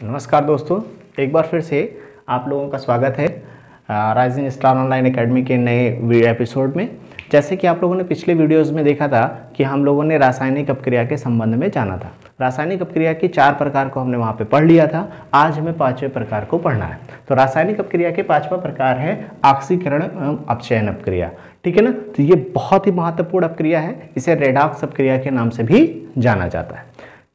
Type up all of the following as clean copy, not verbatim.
नमस्कार दोस्तों, एक बार फिर से आप लोगों का स्वागत है राइजिंग स्टार ऑनलाइन एकेडमी के नए एपिसोड में। जैसे कि आप लोगों ने पिछले वीडियोस में देखा था कि हम लोगों ने रासायनिक अपक्रिया के संबंध में जाना था। रासायनिक अपक्रिया के 4 प्रकार को हमने वहाँ पे पढ़ लिया था। आज हमें 5वें प्रकार को पढ़ना है। तो रासायनिक अपक्रिया के 5वां प्रकार है ऑक्सीकरण एवं अपचयन अपक्रिया। ठीक है ना। तो ये बहुत ही महत्वपूर्ण अपक्रिया है, इसे रेडॉक्स अपक्रिया के नाम से भी जाना जाता है।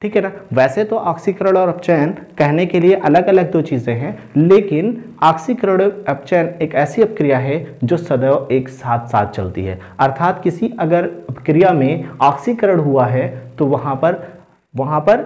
ठीक है ना। वैसे तो ऑक्सीकरण और अपचयन कहने के लिए अलग अलग 2 चीजें हैं, लेकिन ऑक्सीकरण अपचयन एक ऐसी अपक्रिया है जो सदैव एक साथ साथ चलती है। अर्थात किसी अगर अपक्रिया में ऑक्सीकरण हुआ है तो वहां पर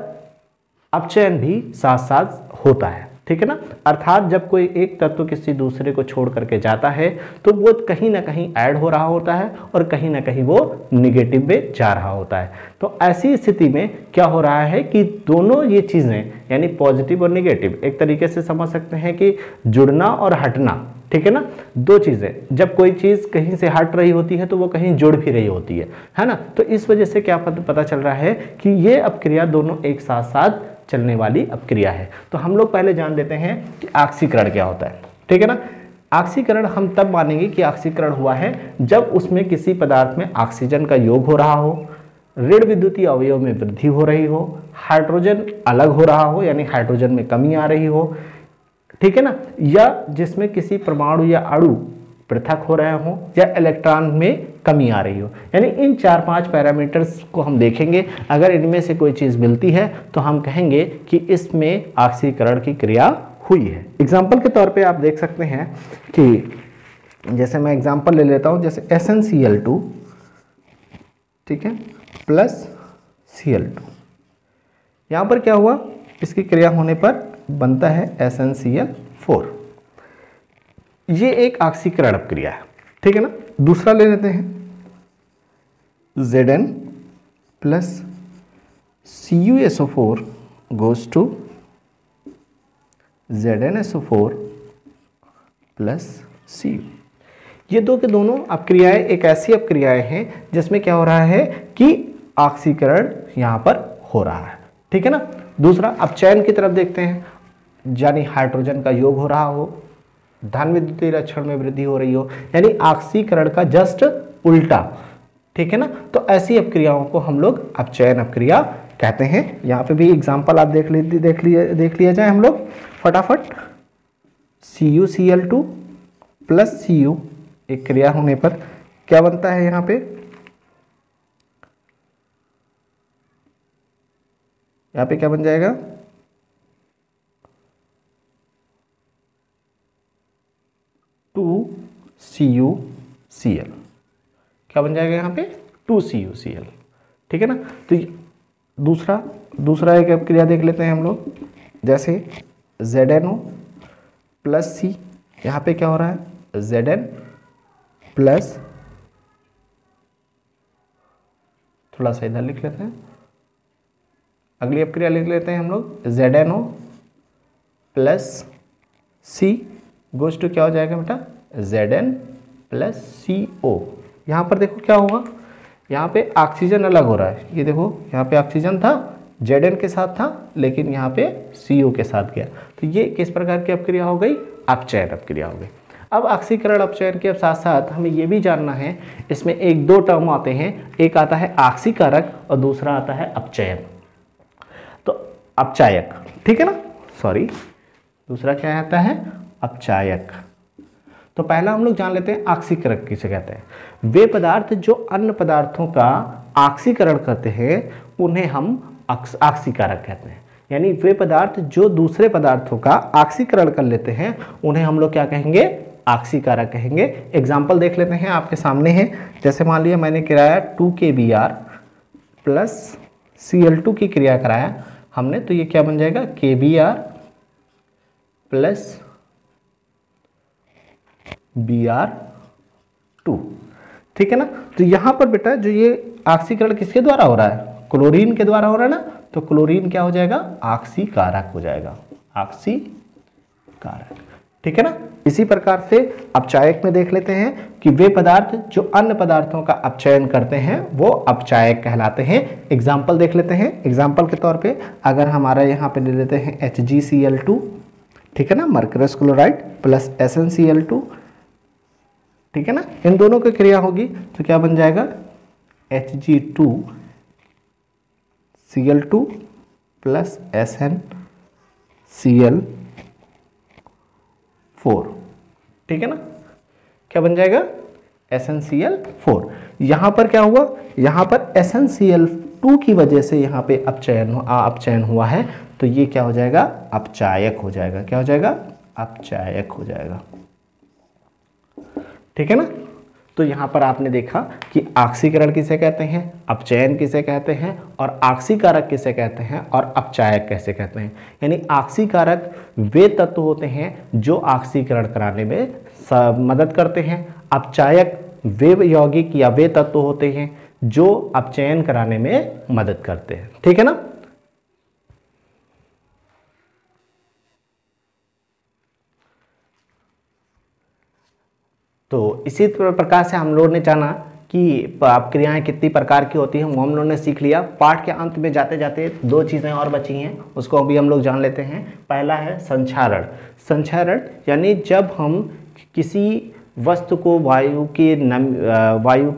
अपचयन भी साथ साथ होता है। ठीक है ना। अर्थात जब कोई एक तत्व किसी दूसरे को छोड़ करके जाता है तो वो कहीं ना कहीं ऐड हो रहा होता है और कहीं ना कहीं वो निगेटिव में जा रहा होता है। तो ऐसी स्थिति में क्या हो रहा है कि दोनों ये चीजें यानी पॉजिटिव और निगेटिव एक तरीके से समझ सकते हैं कि जुड़ना और हटना। ठीक है ना। 2 चीजें, जब कोई चीज कहीं से हट रही होती है तो वो कहीं जुड़ भी रही होती है ना। तो इस वजह से क्या पता चल रहा है कि ये अपक्रिया दोनों एक साथ साथ चलने वाली अपक्रिया है। तो हम लोग पहले जान लेते हैं कि ऑक्सीकरण क्या होता है। ठीक है ना। ऑक्सीकरण हम तब मानेंगे कि ऑक्सीकरण हुआ है जब उसमें किसी पदार्थ में ऑक्सीजन का योग हो रहा हो, ऋण विद्युतीय अवयव में वृद्धि हो रही हो, हाइड्रोजन अलग हो रहा हो यानी हाइड्रोजन में कमी आ रही हो। ठीक है ना। या जिसमें किसी परमाणु या अणु पृथक हो रहे हो या इलेक्ट्रॉन में कमी आ रही हो। यानी इन 4-5 पैरामीटर्स को हम देखेंगे। अगर इनमें से कोई चीज मिलती है तो हम कहेंगे कि इसमें ऑक्सीकरण की क्रिया हुई है। एग्जाम्पल के तौर पे आप देख सकते हैं कि जैसे मैं एग्जाम्पल ले लेता हूं, जैसे SnCl2 ठीक है प्लस Cl2। यहां पर क्या हुआ, इसकी क्रिया होने पर बनता है SnCl4। ये एक ऑक्सीकरण अपक्रिया है। ठीक है ना। दूसरा ले लेते हैं Zn plus CuSO4 goes to ZnSO4 plus Cu। ये 2 के दोनों अपक्रियाएं एक ऐसी अपक्रियाएं हैं जिसमें क्या हो रहा है कि ऑक्सीकरण यहां पर हो रहा है। ठीक है ना। दूसरा अपचयन की तरफ देखते हैं, यानी हाइड्रोजन का योग हो रहा हो, धन विद्युतीय लक्षण में वृद्धि हो रही हो, यानी ऑक्सीकरण का जस्ट उल्टा। ठीक है ना। तो ऐसी अपक्रियाओं को हम लोग अपचयन अपक्रिया कहते हैं। यहां पे भी एग्जांपल आप देख लिया जाए हम लोग फटाफट। CuCl2 प्लस Cu एक क्रिया होने पर क्या बनता है, यहां पे क्या बन जाएगा, CuCl। क्या बन जाएगा यहाँ पे 2CuCl। ठीक है ना। तो दूसरा एक अपक्रिया देख लेते हैं हम लोग, जैसे ZnO प्लस C। यहाँ पे क्या हो रहा है, Zn प्लस, थोड़ा सा इधर लिख लेते हैं, अगली अपक्रिया लिख लेते हैं हम लोग ZnO plus C goes to क्या हो जाएगा बेटा, Zn प्लस CO। यहाँ पर देखो क्या होगा, यहाँ पे ऑक्सीजन अलग हो रहा है। ये देखो यहाँ पे ऑक्सीजन था, Zn के साथ था, लेकिन यहाँ पे CO के साथ गया। तो ये किस प्रकार की अपक्रिया हो गई, अपचयन अपक्रिया हो गई। अब ऑक्सीकरण अपचयन के साथ साथ हमें ये भी जानना है, इसमें 1-2 टर्म आते हैं, एक आता है ऑक्सीकारक और दूसरा आता है अपचयन, तो अपचायक। ठीक है ना, सॉरी, दूसरा क्या आता है, अपचायक। तो पहला हम लोग जान लेते हैं ऑक्सीकारक किसे कहते हैं। वे पदार्थ जो अन्य पदार्थों का ऑक्सीकरण करते हैं उन्हें हम ऑक्सीकारक कहते हैं। यानी वे पदार्थ जो दूसरे पदार्थों का ऑक्सीकरण कर लेते हैं उन्हें हम लोग क्या कहेंगे, ऑक्सीकारक कहेंगे। एग्जाम्पल देख लेते हैं, आपके सामने है। जैसे मान लिया मैंने कराया 2KBr प्लस Cl2 की क्रिया कराया हमने, तो ये क्या बन जाएगा, KBr प्लस Br2। ठीक है ना। तो यहां पर बेटा जो ये ऑक्सीकरण किसके द्वारा हो रहा है, क्लोरीन के द्वारा हो रहा है ना, तो क्लोरीन क्या हो जाएगा, ऑक्सीकारक हो जाएगा, ऑक्सीकारक। ठीक है ना। इसी प्रकार से अपचायक में देख लेते हैं कि वे पदार्थ जो अन्य पदार्थों का अपचयन करते हैं वो अपचायक कहलाते हैं। एग्जाम्पल देख लेते हैं। एग्जाम्पल के तौर पे अगर हमारा यहाँ पे ले लेते हैं HgCl2, ठीक है ना, मर्करस क्लोराइड प्लस SnCl2, ठीक है ना, इन दोनों की क्रिया होगी तो क्या बन जाएगा Hg2Cl2 प्लस SnCl4, ठीक है ना, क्या बन जाएगा SnCl4। यहां पर क्या हुआ, यहां पर SnCl2 की वजह से यहां पे अपचयन हुआ है तो ये क्या हो जाएगा, अपचायक हो जाएगा। क्या हो जाएगा, अपचायक हो जाएगा, ठीक है ना। तो यहां पर आपने देखा कि ऑक्सीकरण किसे कहते हैं, अपचयन किसे कहते हैं, और ऑक्सीकारक किसे कहते हैं, और अपचायक कैसे कहते हैं। यानी ऑक्सीकारक वे तत्व होते हैं जो ऑक्सीकरण कराने में मदद करते हैं। अपचायक वे यौगिक या वे तत्व होते हैं जो अपचयन कराने में मदद करते हैं, ठीक है ना। तो इसी प्रकार से हम लोगों ने जाना कि अपक्रियाएं कितनी प्रकार की होती हैं, वो हम लोगों ने सीख लिया। पाठ के अंत में जाते जाते दो चीज़ें और बची हैं, उसको अभी हम लोग जान लेते हैं। पहला है संक्षारण। संक्षारण यानी जब हम किसी वस्तु को वायु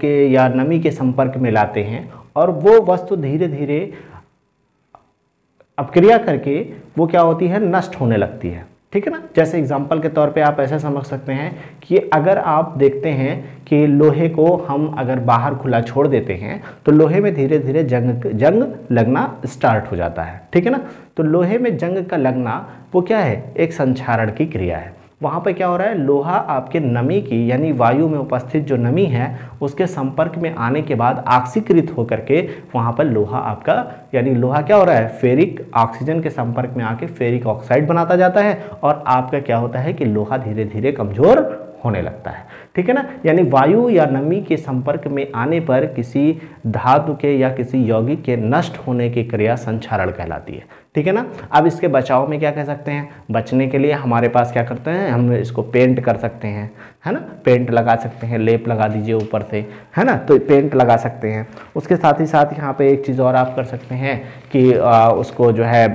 के या नमी के संपर्क में लाते हैं और वो वस्तु धीरे धीरे अपक्रिया करके वो क्या होती है, नष्ट होने लगती है, ठीक है ना। जैसे एग्जाम्पल के तौर पे आप ऐसे समझ सकते हैं कि अगर आप देखते हैं कि लोहे को हम अगर बाहर खुला छोड़ देते हैं तो लोहे में धीरे धीरे जंग लगना स्टार्ट हो जाता है, ठीक है ना। तो लोहे में जंग का लगना वो क्या है, एक संक्षारण की क्रिया है। वहाँ पे क्या हो रहा है, लोहा आपके नमी की यानी वायु में उपस्थित जो नमी है उसके संपर्क में आने के बाद ऑक्सीकृत होकर के वहाँ पर लोहा आपका यानी लोहा क्या हो रहा है, फेरिक ऑक्सीजन के संपर्क में आके फेरिक ऑक्साइड बनाता जाता है और आपका क्या होता है कि लोहा धीरे धीरे कमजोर होने लगता है, ठीक है ना। यानी वायु या नमी के संपर्क में आने पर किसी धातु के या किसी यौगिक के नष्ट होने की क्रिया संक्षारण कहलाती है, ठीक है ना। अब इसके बचाव में क्या कह सकते हैं, बचने के लिए हमारे पास क्या करते हैं, हम इसको पेंट कर सकते हैं, है ना, पेंट लगा सकते हैं, लेप लगा दीजिए ऊपर से, है ना, तो पेंट लगा सकते हैं। उसके साथ ही साथ यहाँ पे एक चीज़ और आप कर सकते हैं कि उसको जो है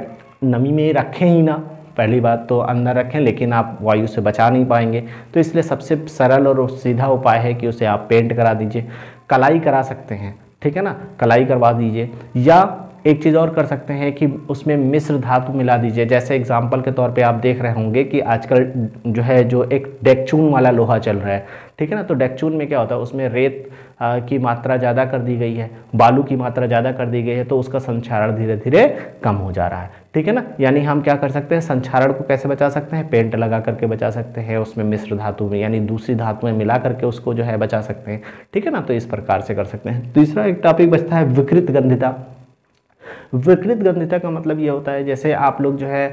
नमी में रखें ही ना, पहली बात तो अंदर रखें, लेकिन आप वायु से बचा नहीं पाएंगे, तो इसलिए सबसे सरल और सीधा उपाय है कि उसे आप पेंट करा दीजिए, कलाई करा सकते हैं, ठीक है ना, कलाई करवा दीजिए। या एक चीज़ और कर सकते हैं कि उसमें मिश्र धातु मिला दीजिए। जैसे एग्जाम्पल के तौर पे आप देख रहे होंगे कि आजकल जो है जो एक डेक्चून वाला लोहा चल रहा है, ठीक है ना, तो डेक्चून में क्या होता है, उसमें रेत की मात्रा ज़्यादा कर दी गई है, बालू की मात्रा ज़्यादा कर दी गई है, तो उसका संक्षारण धीरे धीरे कम हो जा रहा है, ठीक है ना। यानी हम क्या कर सकते हैं, संक्षारण को कैसे बचा सकते हैं, पेंट लगा करके बचा सकते हैं, उसमें मिश्र धातु में यानी दूसरी धातु में मिला करके उसको जो है बचा सकते हैं, ठीक है ना। तो इस प्रकार से कर सकते हैं। तीसरा एक टॉपिक बचता है विकृत गंधिता। विकृत गंधिता का मतलब ये होता है, जैसे आप लोग जो है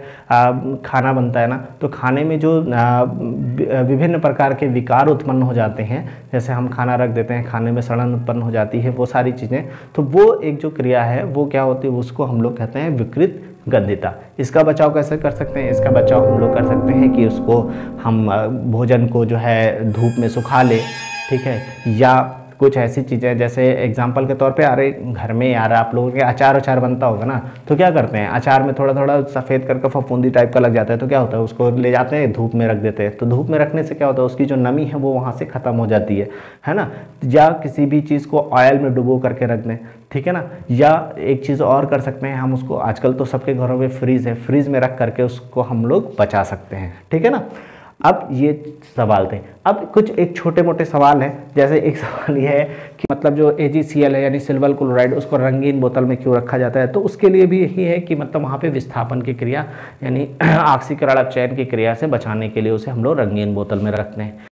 खाना बनता है ना, तो खाने में जो विभिन्न प्रकार के विकार उत्पन्न हो जाते हैं, जैसे हम खाना रख देते हैं, खाने में सड़न उत्पन्न हो जाती है, वो सारी चीज़ें, तो वो एक जो क्रिया है वो क्या होती है, उसको हम लोग कहते हैं विकृत गंधिता। इसका बचाव कैसे कर सकते हैं, इसका बचाव हम लोग कर सकते हैं कि उसको हम भोजन को जो है धूप में सुखा ले, ठीक है, या कुछ ऐसी चीज़ें, जैसे एग्जाम्पल के तौर पे अरे घर में यार आप लोगों के अचार बनता होगा ना, तो क्या करते हैं, अचार में थोड़ा थोड़ा सफ़ेद करके फफूंदी टाइप का लग जाता है, तो क्या होता है, उसको ले जाते हैं धूप में रख देते हैं, तो धूप में रखने से क्या होता है, उसकी जो नमी है वो वहाँ से ख़त्म हो जाती है ना। या किसी भी चीज़ को ऑयल में डुबो करके रख दें, ठीक है ना। या एक चीज़ और कर सकते हैं, हम उसको, आजकल तो सबके घरों में फ्रीज़ है, फ्रीज़ में रख करके उसको हम लोग बचा सकते हैं, ठीक है ना। अब ये सवाल थे। अब कुछ एक छोटे मोटे सवाल हैं, जैसे एक सवाल ये है कि मतलब जो AgCl है यानी सिल्वर क्लोराइड, उसको रंगीन बोतल में क्यों रखा जाता है, तो उसके लिए भी यही है कि मतलब वहाँ पे विस्थापन की क्रिया यानी ऑक्सीकरण अपचयन की क्रिया से बचाने के लिए उसे हम लोग रंगीन बोतल में रखते हैं,